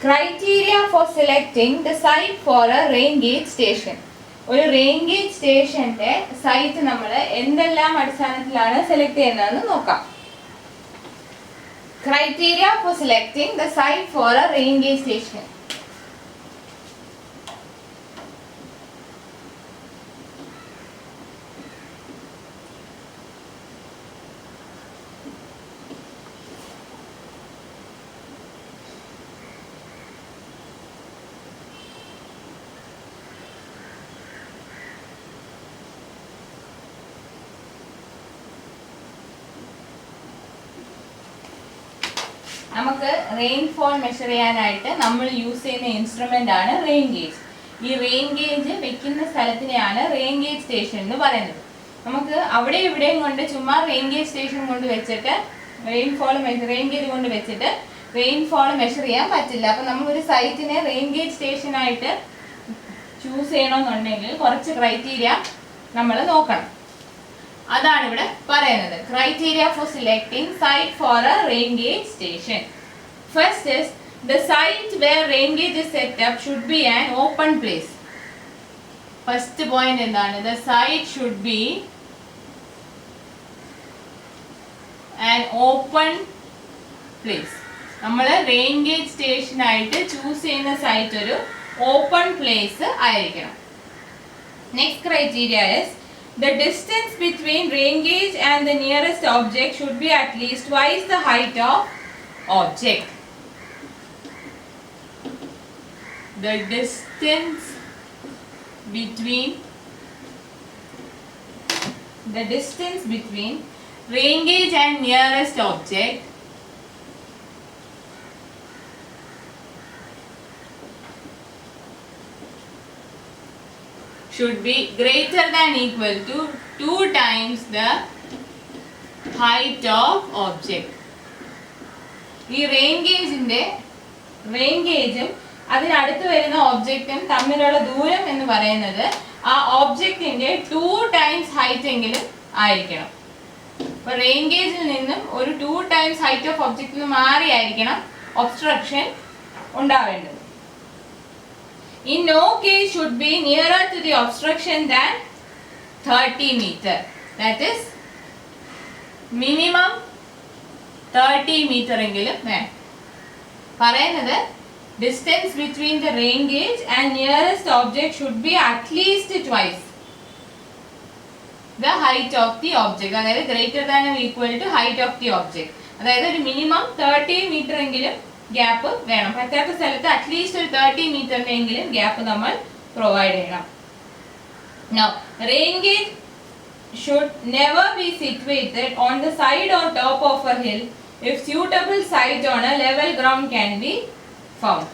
Criteria for selecting the site for a rain gauge station. ഒരു rain gauge സ്റ്റേഷന്റെ site നമ്മൾ എന്തെല്ലാം അടിസ്ഥാനത്തിലാണ് സെലക്ട് ചെയ്യുന്നതെന്ന് നോക്കാം. Criteria for selecting the site for a rain gauge station. നമുക്ക് റെയിൻഫോൾ മെഷർ ചെയ്യാനായിട്ട് നമ്മൾ യൂസ് ചെയ്യുന്ന ഇൻസ്ട്രുമെന്റ് ആണ് റെയിൻ ഗേജ്. ഈ റെയിൻ ഗേജ് വെക്കുന്ന സ്ഥലത്തിനെയാണ് റെയിൻ ഗേജ് സ്റ്റേഷൻ എന്ന് പറയുന്നത്. നമുക്ക് അവിടെ ഇവിടെയും കൊണ്ട് ചുമ്മാ റെയിൻ ഗേജ് സ്റ്റേഷൻ കൊണ്ട് വെച്ചിട്ട് റെയിൻ ഗേജ് കൊണ്ട് വെച്ചിട്ട് റെയിൻഫോൾ മെഷർ ചെയ്യാൻ പറ്റില്ല. അപ്പം നമ്മളൊരു സൈറ്റിനെ റെയിൻ ഗേജ് സ്റ്റേഷനായിട്ട് ചൂസ് ചെയ്യണമെന്നുണ്ടെങ്കിൽ കുറച്ച് ക്രൈറ്റീരിയ നമ്മൾ നോക്കണം. അതാണ് ഇവിടെ പറയുന്നത്. Criteria for selecting site for a rain gauge station. First is the site where rain gauge is set up should be an open place. First point എന്താണ്? The site should be an open place. നമ്മൾ rain gauge station ആയിട്ട് choose ചെയ്യുന്ന site ഒരു open place ആയിരിക്കണം. Next criteria is the distance between rain gauge and the nearest object should be at least twice the height of object. The distance between rain gauge and nearest object should be greater than equal to 2 times the height of object. ഈ rain ഗേജും അതിനടുത്ത് വരുന്ന ഒബ്ജക്റ്റും തമ്മിലുള്ള ദൂരം എന്ന് പറയുന്നത് ആ ഒബ്ജക്റ്റിന്റെ 2 times height എങ്കിലും ആയിരിക്കണം. അപ്പൊ റെയിൻ ഗേജിൽ നിന്നും ഒരു 2 ടൈംസ് ഹൈറ്റ് ഓഫ് ഒബ്ജക്റ്റിൽ മാറിയായിരിക്കണം ഒബ്സ്ട്രക്ഷൻ ഉണ്ടാവേണ്ടത്. In no case should be nearer to the obstruction than 30 meter. That is minimum 30 meter എങ്കിലും വേണം. പറയുന്നത് distance between the rain gauge and nearest object should be at least twice the height of the object. അതായത് greater than or equal to height of the object. അതായത് ഒരു minimum 30 meter എങ്കിലും gap വേണം. പറ്റാത്ത സ്ഥലത്ത് അറ്റ്ലീസ്റ്റ് ഒരു 30 മീറ്ററിനെങ്കിലും gap നമ്മൾ provide ചെയ്യണം. Now, rain gauge should never be situated on the side or top of a hill if suitable site on a level ground can be found.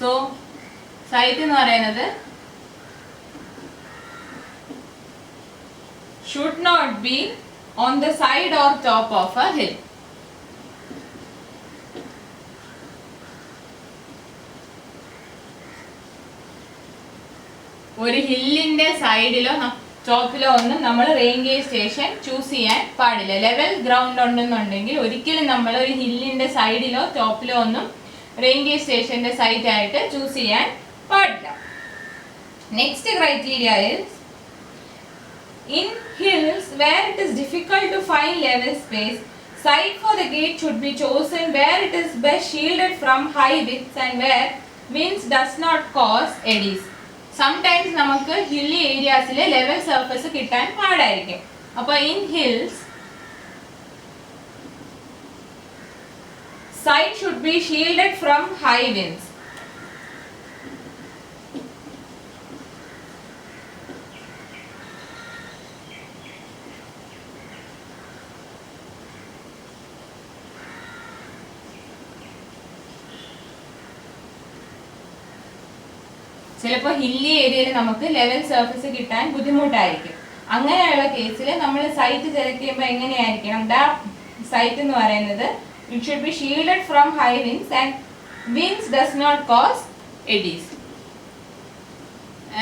So, site എന്ന് പറയുന്നത് should not be on the side or top of a hill. ഒരു ഹില്ലിന്റെ സൈഡിലോ ടോപ്പിലോ ഒന്നും നമ്മൾ rain gauge station choose ചെയ്യാൻ പാടില്ല. Level ground ഉണ്ടെന്നുണ്ടെങ്കിൽ ഒരിക്കലും നമ്മൾ ഒരു ഹില്ലിന്റെ സൈഡിലോ ടോപ്പിലോ ഒന്നും റെയിൻ ഗേജ് സ്റ്റേഷന്റെ സൈറ്റ് ആയിട്ട് ചൂസ് ചെയ്യാൻ പാടില്ല. Next criteria is in hills where it is difficult to find level space, site for the gate should be chosen where it is best shielded from high winds and where winds does not cause eddies. Sometimes നമുക്ക് hilly areasile level surface കിട്ടാൻ പാടായിരിക്കും. അപ്പോൾ in hills site should be shielded from high winds. ചിലപ്പോൾ hilly ഏരിയയിൽ നമുക്ക് level surface കിട്ടാൻ ബുദ്ധിമുട്ടായിരിക്കും. അങ്ങനെയുള്ള കേസിൽ നമ്മൾ സൈറ്റ് സെലക്ട് ചെയ്യുമ്പോൾ എങ്ങനെയായിരിക്കണം? സൈറ്റ് എന്ന് പറയുന്നത് it should be shielded from high winds and winds does not cause eddies.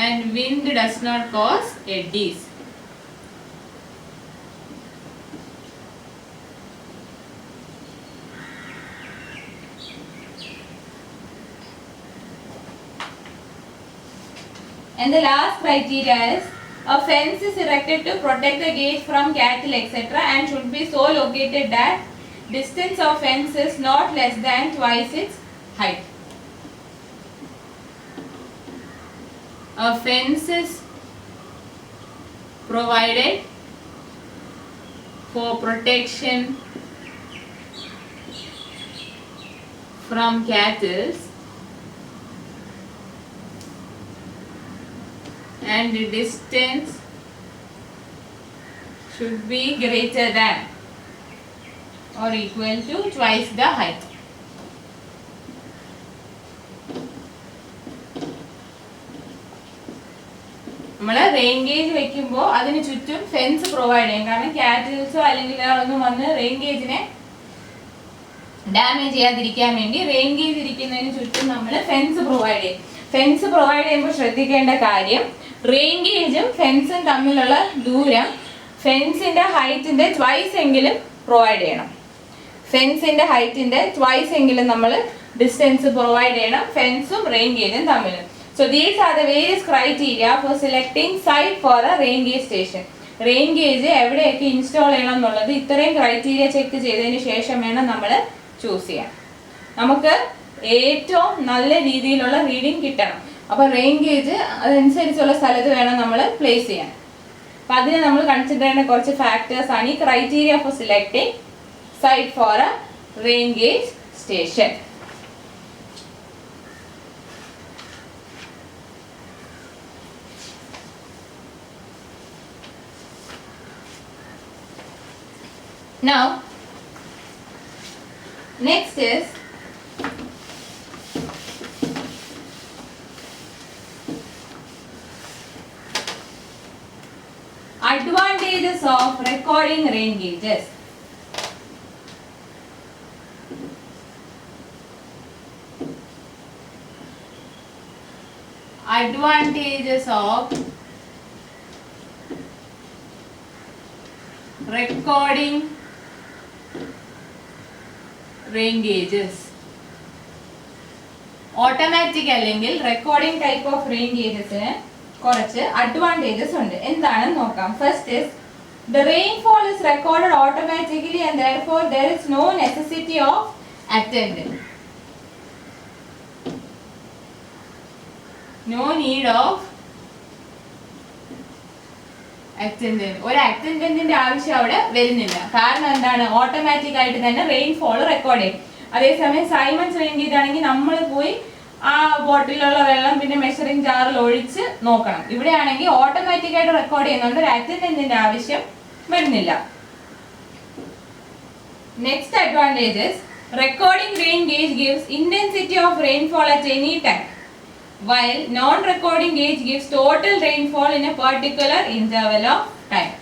And wind does not cause eddies. And the last criteria is a fence is erected to protect the gauge from cattle etc. and should be so located that distance of fence is not less than twice its height. A fence is provided for protection from cattle and the distance should be greater than or equal to twice the height. നമ്മൾ rain gauge വെക്കുമ്പോൾ അതിന് ചുറ്റും fence provide ചെയ്യും. കാരണം കാറ്റിൽസോ അല്ലെങ്കിൽ ഒന്നും വന്ന് rain ഗേജിനെ damage ചെയ്യാതിരിക്കാൻ വേണ്ടി റെയിൻ ഗേജ് ഇരിക്കുന്നതിന് ചുറ്റും നമ്മൾ ഫെൻസ് പ്രൊവൈഡ് ചെയ്യും. ഫെൻസ് പ്രൊവൈഡ് ചെയ്യുമ്പോൾ ശ്രദ്ധിക്കേണ്ട കാര്യം, റെയിൻ ഗേജും ഫെൻസും തമ്മിലുള്ള ദൂരം ഫെൻസിന്റെ ഹൈറ്റിന്റെ ട്വൈസ് എങ്കിലും പ്രൊവൈഡ് ചെയ്യണം. ഫെൻസിന്റെ ഹൈറ്റിന്റെ ട്വൈസ് എങ്കിലും നമ്മൾ ഡിസ്റ്റൻസ് പ്രൊവൈഡ് ചെയ്യണം ഫെൻസും റെയിൻ ഗേജും തമ്മിൽ. So these are the various criteria for selecting site for a rain gauge station. Rain gauge എവിടെയൊക്കെ ഇൻസ്റ്റാൾ ചെയ്യണം എന്നുള്ളത് ഇത്രയും ക്രൈറ്റീരിയ ചെക്ക് ചെയ്തതിന് ശേഷം വേണം നമ്മൾ ചൂസ് ചെയ്യാൻ. നമുക്ക് ഏറ്റവും നല്ല രീതിയിലുള്ള റീഡിംഗ് കിട്ടണം. അപ്പോൾ റെയിൻ ഗേജ് അതനുസരിച്ചുള്ള സ്ഥലത്ത് വേണം നമ്മൾ പ്ലേസ് ചെയ്യാൻ. അപ്പം അതിന് നമ്മൾ കൺസിഡർ ചെയ്യുന്ന കുറച്ച് ഫാക്ടേഴ്സ് ആണ് ഈ criteria for selecting site for a rain gauge station. Now, next is advantages of recording rain gauges. Advantages of recording rain gauges. Automatic അല്ലെങ്കിൽ റെക്കോർഡിംഗ് ടൈപ്പ് ഓഫ് റെയിൻ ഗേജസിന് കുറച്ച് അഡ്വാൻറ്റേജസ് ഉണ്ട്. എന്താണെന്ന് നോക്കാം. First is the rainfall is recorded automatically and therefore there is no necessity of attendant. No need of attendant. ഒരു അറ്റൻഡന്റിന്റെ ആവശ്യം അവിടെ വരുന്നില്ല. കാരണം എന്താണ്, ഓട്ടോമാറ്റിക് ആയിട്ട് തന്നെ റെയിൻഫോൾ റെക്കോർഡ് ചെയ്യും. അതേസമയം സൈമൺസ് റെയിൻ ഗേജ് ആണെങ്കിൽ നമ്മൾ പോയി ആ ബോട്ടിലുള്ള വെള്ളം പിന്നെ മെഷറിംഗ് ജാറിൽ ഒഴിച്ച് നോക്കണം. ഇവിടെ ആണെങ്കിൽ ഓട്ടോമാറ്റിക് ആയിട്ട് റെക്കോർഡ് ചെയ്യുന്നുണ്ട്, ഒരു അറ്റൻഡന്റിന്റെ ആവശ്യം വരുന്നില്ല. Next advantages, recording rain gauge gives intensity of rainfall at any time, while non-recording gauge gives total rainfall in a particular interval of time.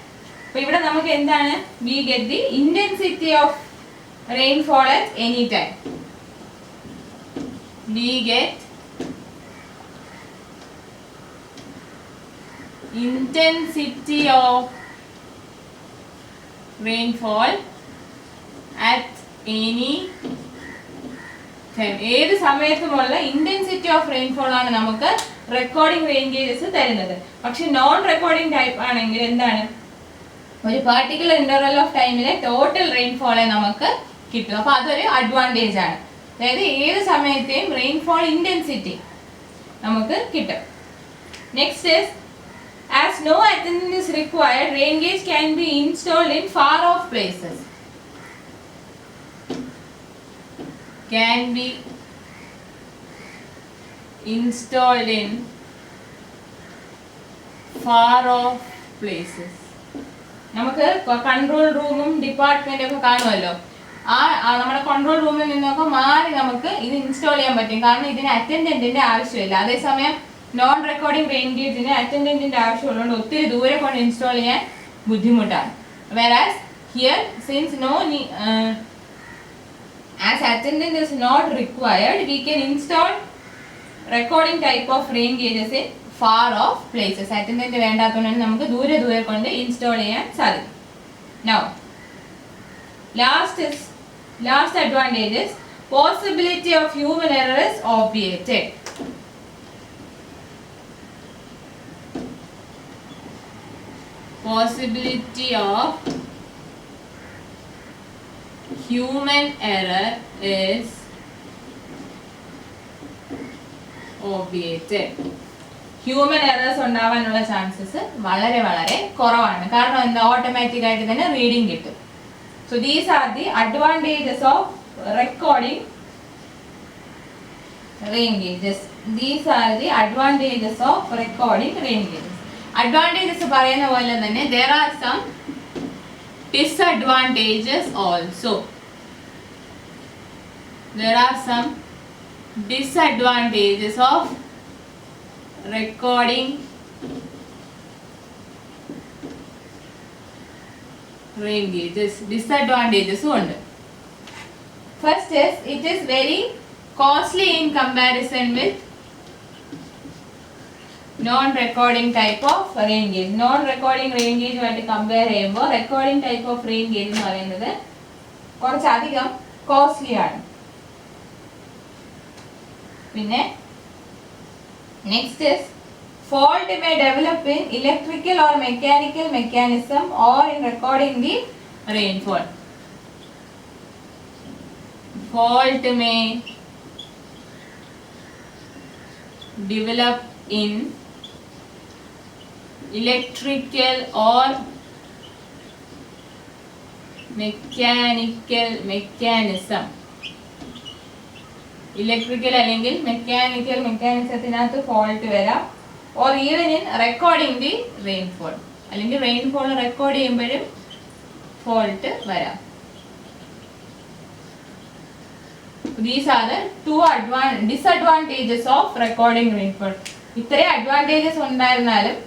അപ്പോൾ ഇവിടെ നമുക്ക് എന്താണ്, we get the intensity of rainfall at any time. We get intensity of rainfall at any ഏത് സമയത്തുമുള്ള intensity of rainfall ആണ് നമുക്ക് recording rain gauges തരുന്നത്. പക്ഷെ non recording type ആണെങ്കിൽ എന്താണ്, ഒരു പർട്ടിക്കുലർ ഇന്റർവൽ ഓഫ് ടൈമിലെ ടോട്ടൽ റെയിൻഫോളെ നമുക്ക് കിട്ടും. അപ്പൊ അതൊരു അഡ്വാൻറ്റേജ് ആണ്. അതായത് ഏത് സമയത്തെയും റെയിൻഫോൾ ഇന്റൻസിറ്റി നമുക്ക് കിട്ടും. Next is, as no attendant is required, rain gauge can be installed in far off places. Can be installed in far off places. നമുക്ക് കൺട്രോൾ റൂമും ഡിപ്പാർട്ട്മെന്റും ഒക്കെ കാണുമല്ലോ. നമ്മുടെ കൺട്രോൾ റൂമിൽ നിന്നൊക്കെ മാറി നമുക്ക് ഇത് ഇൻസ്റ്റാൾ ചെയ്യാൻ പറ്റും. കാരണം ഇതിന് അറ്റൻഡന്റിന്റെ ആവശ്യമില്ല. അതേസമയം നോൺ റെക്കോർഡിംഗ് റെയിൻ ഗേജിന് അറ്റൻഡന്റിന്റെ ആവശ്യമുള്ളതുകൊണ്ട് ഒത്തിരി ദൂരെ കൊണ്ട് ഇൻസ്റ്റാൾ ചെയ്യാൻ ബുദ്ധിമുട്ടാണ്. whereas here since as attendant is not required, we can install recording type of rain gauges in far off places. Attendant വേണ്ടാത്തതുകൊണ്ട് നമുക്ക് ദൂരെ കൊണ്ട് ഇൻസ്റ്റാൾ ചെയ്യാൻ സാധിക്കും. Now last advantage is possibility of human error is obviated. possibility of human error is obviated. Human errors ഉണ്ടാവാനുള്ള chances വളരെ വളരെ കുറവാണ്. കാരണം എന്താ, ഓട്ടോമാറ്റിക് ആയിട്ട് തന്നെ റീഡിങ് കിട്ടും. So these are the advantages of recording rain gauges. These are the advantages of recording rain gauges. Advantages പറയുന്ന പോലെ തന്നെ there are some disadvantages also. There are some disadvantages of recording rain gauges. Disadvantages ഉണ്ട്. First is it is very costly in comparison with non-recording type of rain gauge. Non-recording rain gauge ആയിട്ട് compare ചെയ്യുമ്പോൾ recording type of rain gauge എന്ന് പറയുന്നത് കുറച്ചധികം costly ആണ്. പിന്നെ next is fault may develop in electrical or mechanical mechanism or in recording the rainfall. Fault may develop in electrical or mechanical mechanism. Electrical അല്ലെങ്കിൽ mechanical മെക്കാനിസത്തിനകത്ത് fault വരാം. Or even in recording the rainfall, അല്ലെങ്കിൽ rainfall record ചെയ്യുമ്പോഴും fault വരാം. These are the two disadvantages of recording rainfall. ഇത്രയും advantages ഉണ്ടായിരുന്നാലും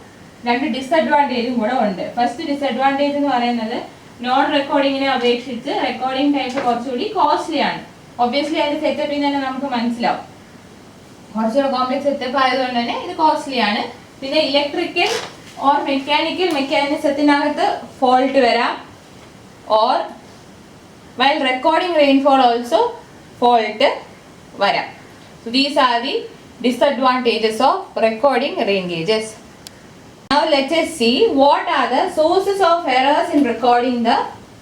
രണ്ട് ഡിസഡ്വാൻറ്റേജും കൂടെ ഉണ്ട്. ഫസ്റ്റ് ഡിസഡ്വാൻറ്റേജ് എന്ന് പറയുന്നത് നോൺ റെക്കോർഡിങ്ങിനെ അപേക്ഷിച്ച് റെക്കോർഡിംഗ് ടൈപ്പ് കുറച്ചുകൂടി കോസ്റ്റ്ലി ആണ്. ഒബ്വിയസ്ലി അതിന്റെ സെറ്റപ്പിൽ തന്നെ നമുക്ക് മനസ്സിലാവും. കുറച്ചുകൂടെ കോംപ്ലക്സ് സെറ്റപ്പ് ആയതുകൊണ്ട് തന്നെ ഇത് കോസ്റ്റ്ലി ആണ്. പിന്നെ ഇലക്ട്രിക്കൽ ഓർ മെക്കാനിക്കൽ മെക്കാനിസത്തിനകത്ത് ഫോൾട്ട് വരാം. Or while recording rainfall also fault വരാം. These are the disadvantages of recording rain gauges. Now let us see what are the sources of errors in recording the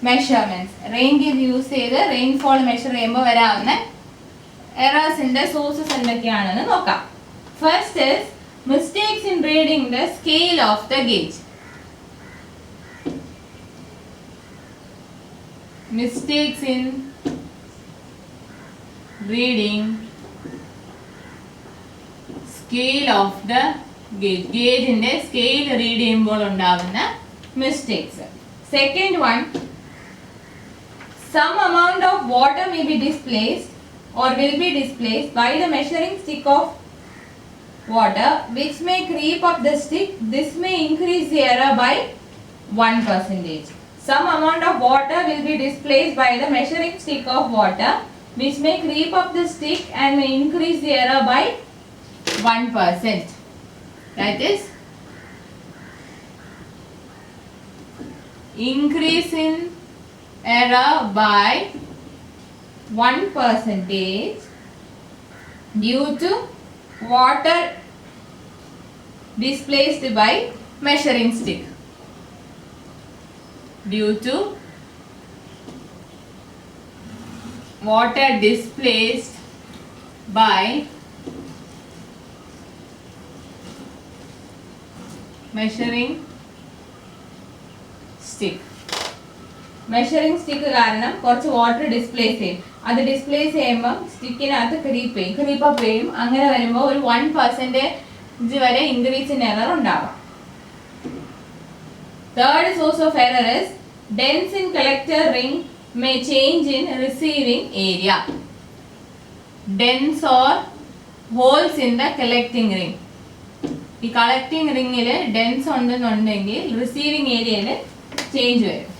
measurements. Rain gauge use ചെയ്ത് rainfall measure ചെയ്യുമ്പോൾ വരാവുന്ന എറേഴ്സിന്റെ sources എന്തൊക്കെയാണെന്ന് നോക്കാം. First is mistakes in reading the scale of the gauge. Mistakes in reading scale of the gauge. Gauge ന്റെ scale read ചെയ്യുമ്പോൾ ഉണ്ടാവുന്ന mistakes. Second one, some amount of water may be displaced or will be displaced by the measuring stick of water, which may creep up the stick. This may increase the error by 1%. Some amount of water will be displaced by the measuring stick of water, which may creep up the stick and may increase the error by 1%. That is, increase in error by 1% due to water displaced by measuring stick. Due to water displaced by measuring stick. Measuring stick കാരണം കുറച്ച് water displace ചെയ്യും. അത് displace ചെയ്യുമ്പോൾ സ്റ്റിക്കിനകത്ത് creep up ചെയ്യും. അങ്ങനെ വരുമ്പോൾ ഒരു 1% വരെ ഇൻക്രീസ് ഇൻ എറർ ഉണ്ടാവാം. Third source of error is dents in collector ring may change in receiving area. Dents or holes in the collecting ring. ഈ കളക്ടിങ് റിംഗിൽ ഡെൻസ് ഉണ്ടെന്നുണ്ടെങ്കിൽ റിസീവിങ് ഏരിയയിൽ ചേഞ്ച് വരും.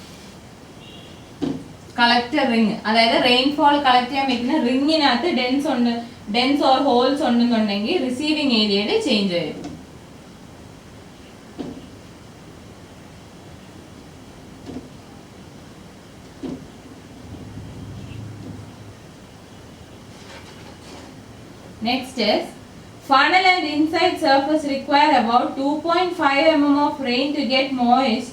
കളക്ടർ റിംഗ്, അതായത് റെയിൻഫോൾ കളക്ട് ചെയ്യാൻ പറ്റുന്ന റിങ്ങിനകത്ത് dense or holes ഉണ്ടെന്നുണ്ടെങ്കിൽ receiving ഏരിയയിൽ change വരും. Next is funnel and inside surface require about 2.5 mm of rain to get moist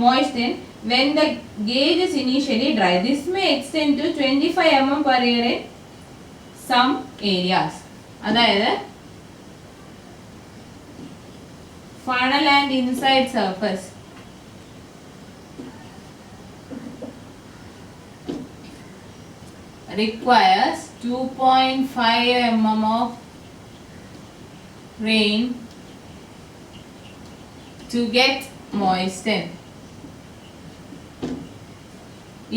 moisten when the gauge is initially dry. This may extend to 25 mm per year in some areas. അതായത് funnel and inside surface requires 2.5 mm of rain to get moistened.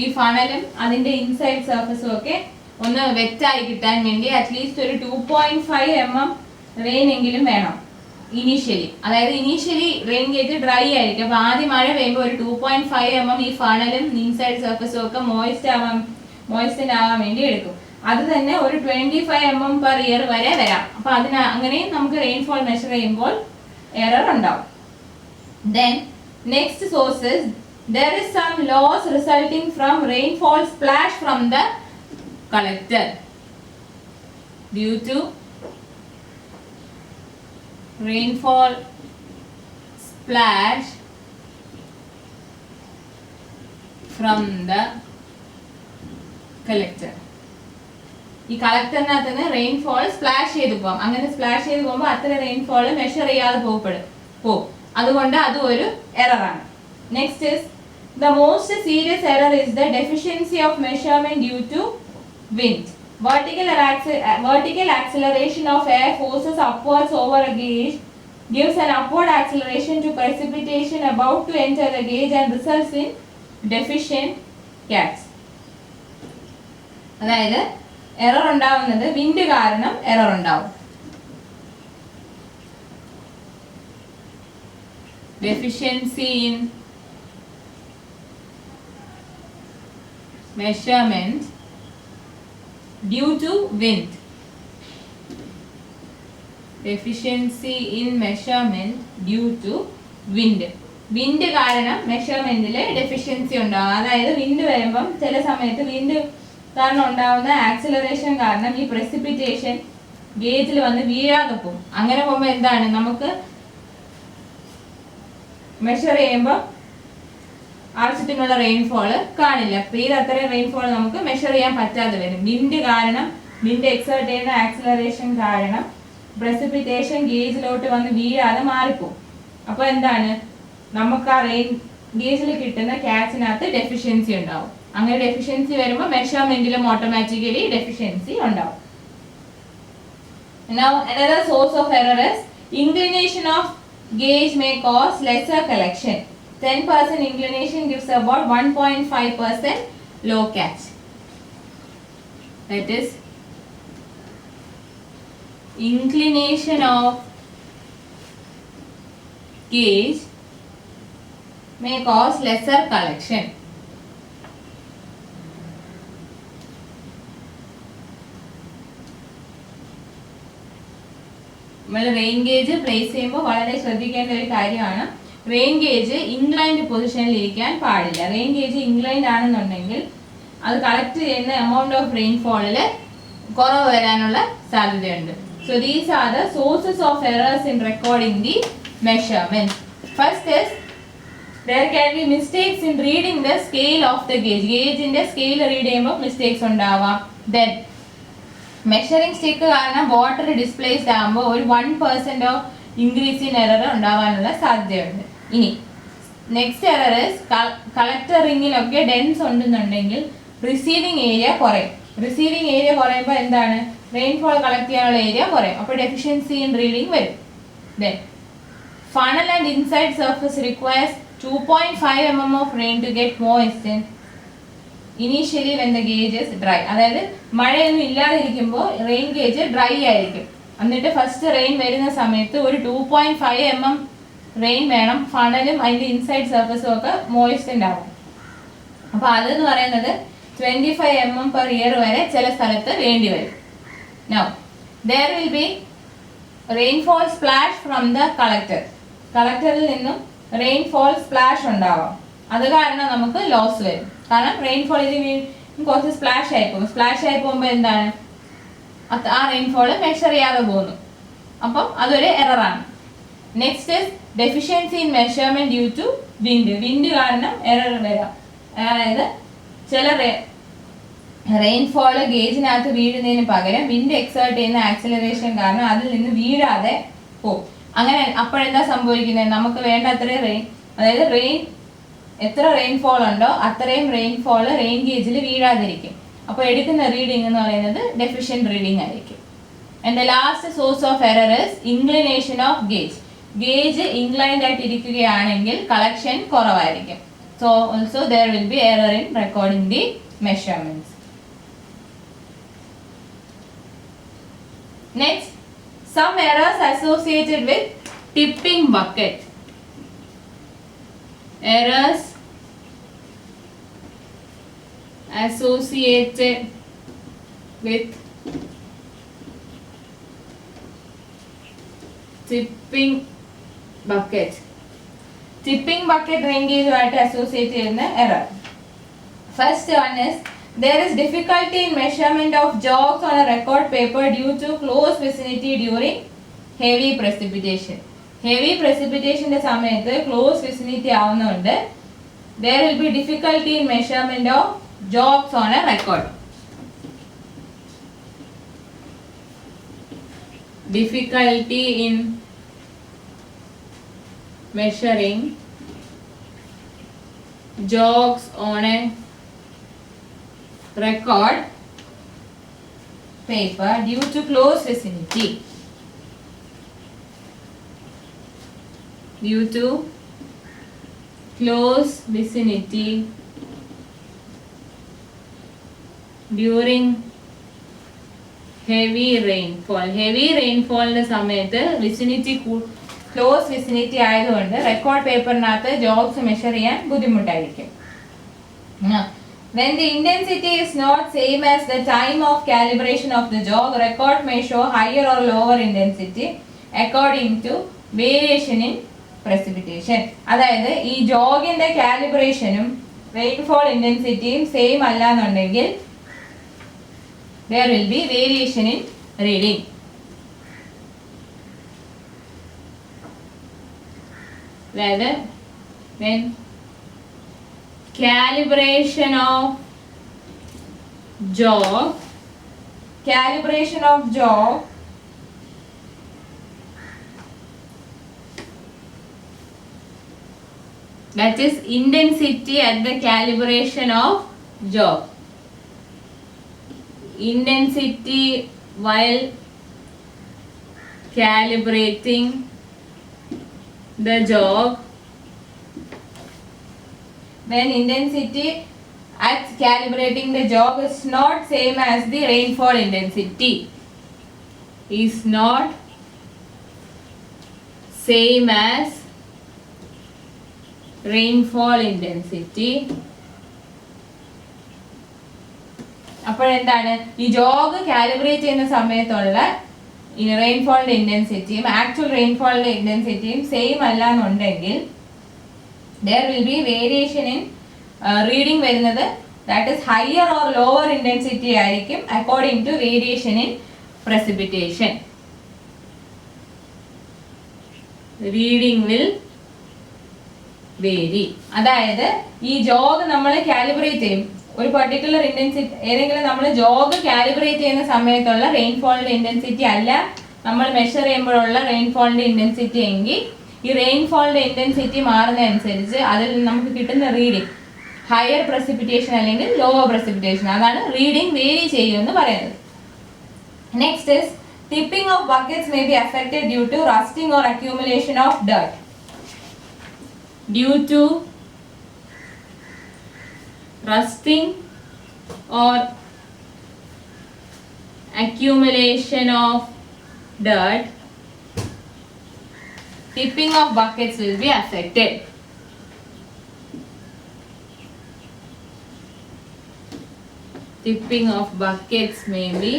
ഈ ഫണലും അതിന്റെ inside സർഫസും ഒക്കെ ഒന്ന് വെറ്റായി കിട്ടാൻ വേണ്ടി at least ഒരു 2.5 mm rain എങ്കിലും വേണം ഇനീഷ്യലി. അതായത് ഇനീഷ്യലി റെയിൻ ഗേജ് ഡ്രൈ ആയിരിക്കും. അപ്പൊ ആദ്യം മഴ പെയ്യുമ്പോൾ ഒരു 2.5 mm ഈ ഫണലും ഇൻസൈഡ് സർഫസും ഒക്കെ മോയിസ്റ്റൻ ആവാൻ വേണ്ടി എടുക്കും. അത് തന്നെ ഒരു 25 mm per year വരെ വരാം. അപ്പൊ അങ്ങനെയും നമുക്ക് റെയിൻഫോൾ മെഷർ ചെയ്യുമ്പോൾ എറർ ഉണ്ടാവും. Then next sources, there is some loss resulting from rainfall splash from the collector due to rainfall splash from the collector. ഈ കളക്ടറിനകത്ത് നിന്ന് റെയിൻഫോൾ സ്പ്ലാഷ് ചെയ്ത് പോകാം. അങ്ങനെ സ്പ്ലാഷ് ചെയ്ത് പോകുമ്പോൾ അത്ര റെയിൻഫോൾ മെഷർ ചെയ്യാതെ പോകും. അതുകൊണ്ട് അതും ഒരു എററാണ്. Next is the most serious error is the deficiency of measurement due to wind. Vertical acceleration of air forces upwards over a gauge gives an upward acceleration to precipitation about to enter the gauge and results in deficient cats. അതായത് error ഉണ്ടാവുന്നത് wind കാരണം error ഉണ്ടാവും. Deficiency in measurement due to wind. Deficiency in measurement due to wind. Wind കാരണം മെഷർമെന്റിൽ deficiency ഉണ്ടാവും. അതായത് wind വരുമ്പം ചില സമയത്ത് വിൻഡ് കാരണം ഉണ്ടാവുന്ന ആക്സിലറേഷൻ കാരണം ഈ പ്രസിപ്പിറ്റേഷൻ ഗേജിൽ വന്ന് വീഴാതെ പോകും. അങ്ങനെ പോകുമ്പോൾ എന്താണ്, നമുക്ക് മെഷർ ചെയ്യുമ്പോൾ ആവശ്യത്തിനുള്ള റെയിൻഫോള് കാണില്ല. പെയ്ത് അത്രയും റെയിൻഫോൾ നമുക്ക് മെഷർ ചെയ്യാൻ പറ്റാതെ വരും. വിൻഡ് എക്സേർട്ട് ചെയ്യുന്ന ആക്സിലറേഷൻ കാരണം പ്രസിപ്പിറ്റേഷൻ ഗേജിലോട്ട് വന്ന് വീഴാതെ മാറിപ്പോകും. അപ്പോൾ എന്താണ്, നമുക്ക് ആ റെയിൻ ഗേജിൽ കിട്ടുന്ന ക്യാച്ചിനകത്ത് ഡെഫിഷ്യൻസി ഉണ്ടാവും. അങ്ങനെ ഡെഫിഷ്യൻസി വരുമ്പോൾ മെഷർമെന്റിലും ഓട്ടോമാറ്റിക്കലി ഡെഫിഷ്യൻസി ഉണ്ടാവും. Now another source of error is inclination of gauge may cause lesser collection. 10% inclination gives about 1.5% low catch. That is, inclination of gauge may cause lesser collection. നമ്മൾ rain gauge place ചെയ്യുമ്പോൾ വളരെ ശ്രദ്ധിക്കേണ്ട ഒരു കാര്യമാണ്, rain gauge inclined പൊസിഷനിൽ ഇരിക്കാൻ പാടില്ല. Rain gauge inclined ആണെന്നുണ്ടെങ്കിൽ അത് കളക്ട് ചെയ്യുന്ന എമൗണ്ട് ഓഫ് റെയിൻഫോളിൽ കുറവ് വരാനുള്ള സാധ്യതയുണ്ട്. So these are the sources of errors in recording the measurement. First is there can be mistakes in reading the scale of the gauge. ഗേജിന്റെ സ്കെയിൽ റീഡ് ചെയ്യുമ്പോൾ mistakes ഉണ്ടാവാം. Then measuring stick കാരണം water displaced ആകുമ്പോൾ ഒരു 1% of increase in error ഉണ്ടാവാനുള്ള സാധ്യതയുണ്ട്. ഇനി next error is collector റിങ്ങിലൊക്കെ ഡെൻസ് ഉണ്ടെന്നുണ്ടെങ്കിൽ റിസീവിംഗ് ഏരിയ കുറയും. റിസീവിംഗ് ഏരിയ കുറയുമ്പോൾ എന്താണ്, റെയിൻഫോൾ കളക്ട് ചെയ്യാനുള്ള ഏരിയ കുറയും. അപ്പോൾ ഡെഫിഷ്യൻസി ഇൻ റീഡിംഗ് വരും. Then funnel and inside surface requires 2.5 mm of rain to get moistened initially when the gauge is dry. അതായത് മഴയൊന്നും ഇല്ലാതിരിക്കുമ്പോൾ റെയിൻ ഗേജ് ഡ്രൈ ആയിരിക്കും. എന്നിട്ട് ഫസ്റ്റ് റെയിൻ വരുന്ന സമയത്ത് ഒരു 2.5 mm റെയിൻ വേണം. ഫണലും അതിൻ്റെ ഇൻസൈഡ് സർഫസും ഒക്കെ മോയിസ്റ്റൻഡ് ആവും. അപ്പോൾ അതെന്ന് പറയുന്നത് 25 mm per year വരെ ചില സ്ഥലത്ത് വേണ്ടി വരും. Now there will be rainfall splash from the collector. കളക്ടറിൽ നിന്നും റെയിൻഫോൾ സ്പ്ലാഷ് ഉണ്ടാവാം. അത് കാരണം നമുക്ക് ലോസ് വരും. കാരണം റെയിൻഫോൾ ഇത് കുറച്ച് സ്പ്ലാഷ് ആയി പോകും. സ്പ്ലാഷ് ആയി പോകുമ്പോൾ എന്താണ്, ആ റെയിൻഫോൾ മെഷർ ചെയ്യാതെ പോകുന്നു. അപ്പം അതൊരു എററാണ്. Next is deficiency in measurement due to wind കാരണം എറർ വരാം. അതായത് ചില റെയിൻഫോൾ ഗേജിനകത്ത് വീഴുന്നതിന് പകരം വിൻഡ് എക്സേർട്ട് ചെയ്യുന്ന ആക്സിലറേഷൻ കാരണം അതിൽ നിന്ന് വീഴാതെ പോകും. അങ്ങനെ അപ്പോഴെന്താ സംഭവിക്കുന്നത്, നമുക്ക് വേണ്ട അത്രയും റെയിൻ, അതായത് എത്ര റെയിൻഫോൾ ഉണ്ടോ അത്രയും റെയിൻഫോൾ റെയിൻ ഗേജിൽ വീഴാതിരിക്കും. അപ്പോൾ എടുക്കുന്ന റീഡിംഗ് എന്ന് പറയുന്നത് ഡെഫിഷ്യന്റ് റീഡിംഗ് ആയിരിക്കും. And the last source of error is inclination of gauge. Gauge inclined ആയിട്ട് ഇരിക്കുകയാണെങ്കിൽ കളക്ഷൻ കുറവായിരിക്കും. So also there will be error in recording the measurements. Next, some errors associated with tipping bucket. Errors associated with tipping bucket. Tipping bucket rain gauge ആയിട്ട് associate ചെയ്യുന്ന error. First one is there is difficulty in measurement of jogs on a record paper due to close vicinity during heavy precipitation. Heavy precipitation ന്റെ സമയത്ത് close vicinity ആവുന്നതുകൊണ്ട് there will be difficulty in measurement of jogs on a record. Difficulty in measuring jogs on a record paper due to close vicinity. Due to close vicinity during heavy rainfall. Heavy rainfall ന്റെ സമയത്ത് vicinity close vicinity ആയതുകൊണ്ട് record പേപ്പറിനകത്ത് jobs measure ചെയ്യാൻ ബുദ്ധിമുട്ടായിരിക്കും. When the intensity is not same as the time of calibration of the jog, record may show higher or lower intensity according to variation in precipitation. അതായത് ഈ ജോഗിന്റെ കാലിബ്രേഷനും rainfall ഇന്റൻസിറ്റിയും same അല്ല എന്നുണ്ടെങ്കിൽ there will be variation in reading. അതായത് when calibration of jog that is intensity at the calibration of jog. Intensity while calibrating the jog, when intensity at calibrating the jog is not same as the rainfall intensity, is not same as rainfall intensity. അപ്പോൾ എന്താണ്, ഈ Jog calibrate ചെയ്യുന്ന സമയത്തുള്ള ഈ റെയിൻഫോളിന്റെ ഇന്റൻസിറ്റിയും actual റെയിൻഫോളിന്റെ ഇന്റൻസിറ്റിയും same അല്ല എന്നുണ്ടെങ്കിൽ there will be variation in reading വരുന്നത്, that is higher or lower intensity ആയിരിക്കും according to variation in precipitation. Reading will vary. അതായത് ഈ ജോഗ് നമ്മൾ കാലിബ്രേറ്റ് ചെയ്യും, ഒരു പർട്ടിക്കുലർ ഇന്റൻസിറ്റി ഏതെങ്കിലും നമ്മൾ ജോഗ് കാലിബ്രേറ്റ് ചെയ്യുന്ന സമയത്തുള്ള റെയിൻഫോളിന്റെ ഇന്റൻസിറ്റി അല്ല നമ്മൾ മെഷർ ചെയ്യുമ്പോഴുള്ള റെയിൻഫോളിന്റെ ഇന്റൻസിറ്റി എങ്കിൽ ഈ റെയിൻഫോളിന്റെ ഇന്റൻസിറ്റി മാറുന്നതനുസരിച്ച് അതിൽ നമുക്ക് കിട്ടുന്ന റീഡിംഗ് ഹയർ പ്രസിപ്പിറ്റേഷൻ അല്ലെങ്കിൽ ലോവർ പ്രസിപ്പിറ്റേഷൻ, അതാണ് റീഡിംഗ് വേരി ചെയ്യുമെന്ന് പറയുന്നത്. Next is tipping of buckets may be affected due to rusting or accumulation of dirt. Due to rusting or accumulation of dirt, tipping of buckets will be affected. Tipping of buckets may be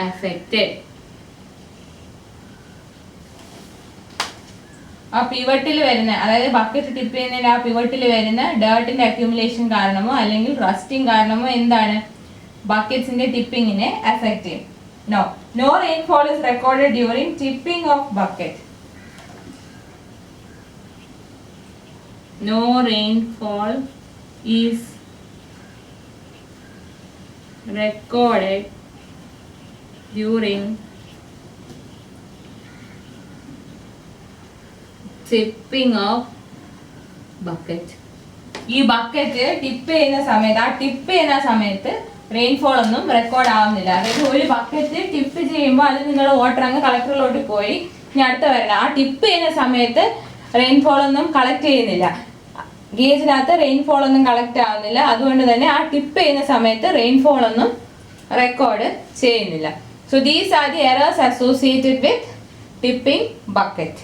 affected. ആ പിവട്ടിൽ വരുന്ന, അതായത് bucket tip ചെയ്യുന്നതിന് ആ പിവട്ടിൽ വരുന്ന ഡേർട്ടിന്റെ accumulation കാരണമോ അല്ലെങ്കിൽ rusting കാരണമോ എന്താണ് ബക്കറ്റ്സിന്റെ ടിപ്പിങ്ങിനെ അഫക്റ്റ് ചെയ്യും. No rainfall is recorded during tipping of bucket. No rainfall is recorded during tipping of bucket. ഈ ബക്കറ്റ് ടിപ്പ് ചെയ്യുന്ന സമയത്ത് റെയിൻഫോൾ ഒന്നും റെക്കോർഡ് ആവുന്നില്ല. അതായത് ഒരു ബക്കറ്റ് ടിപ്പ് ചെയ്യുമ്പോൾ അത് നിങ്ങളുടെ വാട്ടർ അങ്ങ് കളക്ടറിലോട്ട് പോയി ഇനി അടുത്ത വരണം. ആ ടിപ്പ് ചെയ്യുന്ന സമയത്ത് റെയിൻഫോൾ ഒന്നും കളക്ട് ചെയ്യുന്നില്ല, ഗേജിനകത്ത് റെയിൻഫോൾ ഒന്നും കളക്ട് ആവുന്നില്ല. അതുകൊണ്ട് തന്നെ ആ ടിപ്പ് ചെയ്യുന്ന സമയത്ത് റെയിൻഫോൾ ഒന്നും റെക്കോർഡ് ചെയ്യുന്നില്ല. So these are the errors associated with tipping bucket.